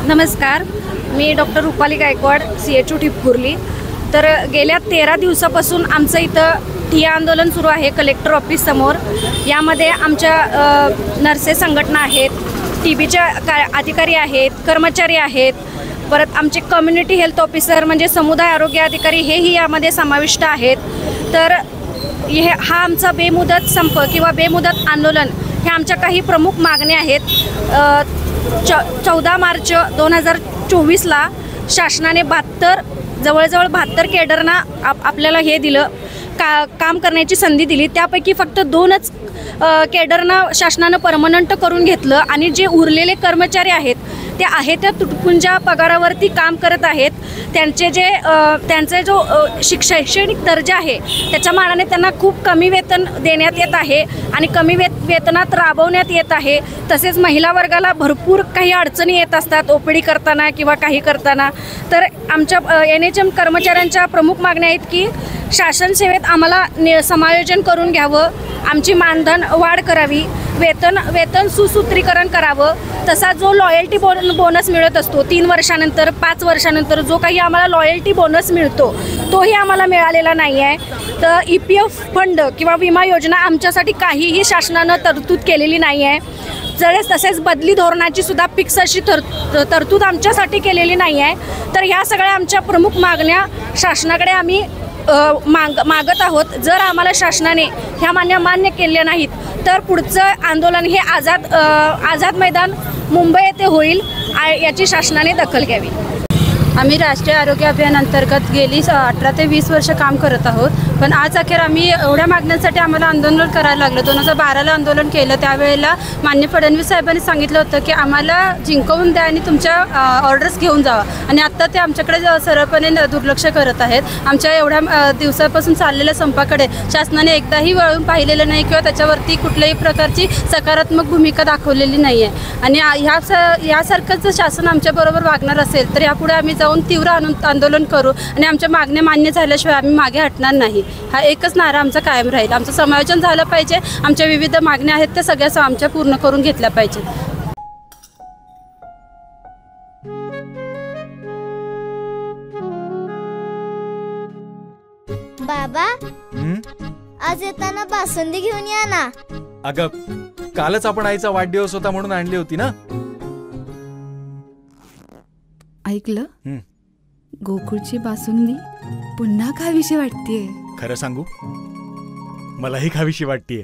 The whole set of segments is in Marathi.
नमस्कार, मी डॉक्टर रुपाली गायकवाड, CHO टिपकुर्ली। तर गेल्या 13 दिवसापासून आमचं इथं ठिय्या आंदोलन सुरू आहे कलेक्टर ऑफिस समोर। यामध्ये आमच्या नर्सेस संघटना आहेत, TBच्या अधिकारी आहेत, कर्मचारी आहेत, परत आमचे कम्युनिटी हेल्थ ऑफिसर म्हणजे समुदाय आरोग्य अधिकारी हेही यामध्ये समाविष्ट आहेत। तर हा आमचा बेमुदत संप किंवा बेमुदत आंदोलन हे आमच्या काही प्रमुख मागण्या आहेत। 14 मार्च 2024ला शासनाने जवळजवळ 72 केडरना आपल्याला हे दिलं, काम करण्याची संधी दिली। त्यापैकी फक्त 2च केडरना शासनानं परमनंट करून घेतलं आणि जे उरलेले कर्मचारी आहेत ते आहे त्या तुटपुंजा पगारावरती काम करत आहेत। त्यांचे जो शैक्षणिक दर्जा आहे त्याच्या मानाने त्यांना खूप कमी वेतन देण्यात येत आहे आणि कमी वेतनात राबवण्यात येत आहे। तसेच महिला वर्गाला भरपूर काही अडचणी येत असतात OPD करताना किंवा काही करताना। तर आमच्या NHM कर्मचाऱ्यांच्या प्रमुख मागण्या आहेत की शासन सेवेत आम्हाला समायोजन करून घ्यावं, आमची मानधन वाढ करावी, वेतन सुसूत्रीकरण करावं। तसा जो लॉयल्टी बोनस मिळत असतो 3 वर्षानंतर 5 वर्षानंतर जो काही आम्हाला लॉयल्टी बोनस मिळतो तोही आम्हाला मिळालेला नाही आहे। तर EPF फंड किंवा विमा योजना आमच्यासाठी काहीही शासनानं तरतूद केलेली नाही आहे। तसेच बदली धोरणाची सुद्धा फिक्स अशी तरतूद आमच्यासाठी केलेली नाही आहे। तर ह्या सगळ्या आमच्या प्रमुख मागण्या शासनाकडे आम्ही मागत आहोत। जर आम्हाला शासनाने ह्या मान्य केल्या नाहीत तर पुढचं आंदोलन हे आझाद मैदान मुंबई येथे होईल, याची शासनाने दखल घ्यावी। आम्ही राष्ट्रीय आरोग्य अभियान अंतर्गत गेली 18 ते 20 वर्ष काम करत आहोत, पण आज अखेर आम्ही एवढ्या मागण्यांसाठी आम्हाला आंदोलन करायला लागलं। 2012ला आंदोलन केलं, त्यावेळेला माननीय फडणवीस साहेबांनी सांगितलं होतं की आम्हाला जिंकवून द्या आणि तुमच्या ऑर्डर्स घेऊन जावा, आणि आत्ता ते आमच्याकडे सरळपणे दुर्लक्ष करत आहेत। आमच्या एवढ्या दिवसापासून चाललेल्या संपाकडे शासनाने एकदाही वळून पाहिलेलं नाही किंवा त्याच्यावरती कुठल्याही प्रकारची सकारात्मक भूमिका दाखवलेली नाही आहे। आणि यासारखंच जर शासन आमच्याबरोबर वागणार असेल तर यापुढे आम्ही जाऊन तीव्र आंदोलन करू आणि आमच्या मागण्या मान्य झाल्याशिवाय आम्ही मागे हटणार नाही। हा एकच नारा आमचा कायम राहील। आमचं समायोजन झालं पाहिजे, आमच्या विविध मागण्या आहेत त्या सगळ्या आमच्या पूर्ण करून घेतल्या पाहिजेत। बाबा, आज येताना बासुंदी घेऊन या ना। अगं, कालच आपण आईचा वाढदिवस होता म्हणून आणली होती ना। ऐकलं, गोकुळची बासुंदी पुन्हा खावीशी वाटतेय। खरं सांगू, मलाही खावीशी वाटतेय।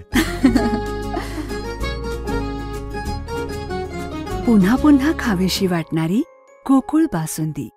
पुन्हा पुन्हा खावीशी वाटणारी गोकुळ बासुंदी।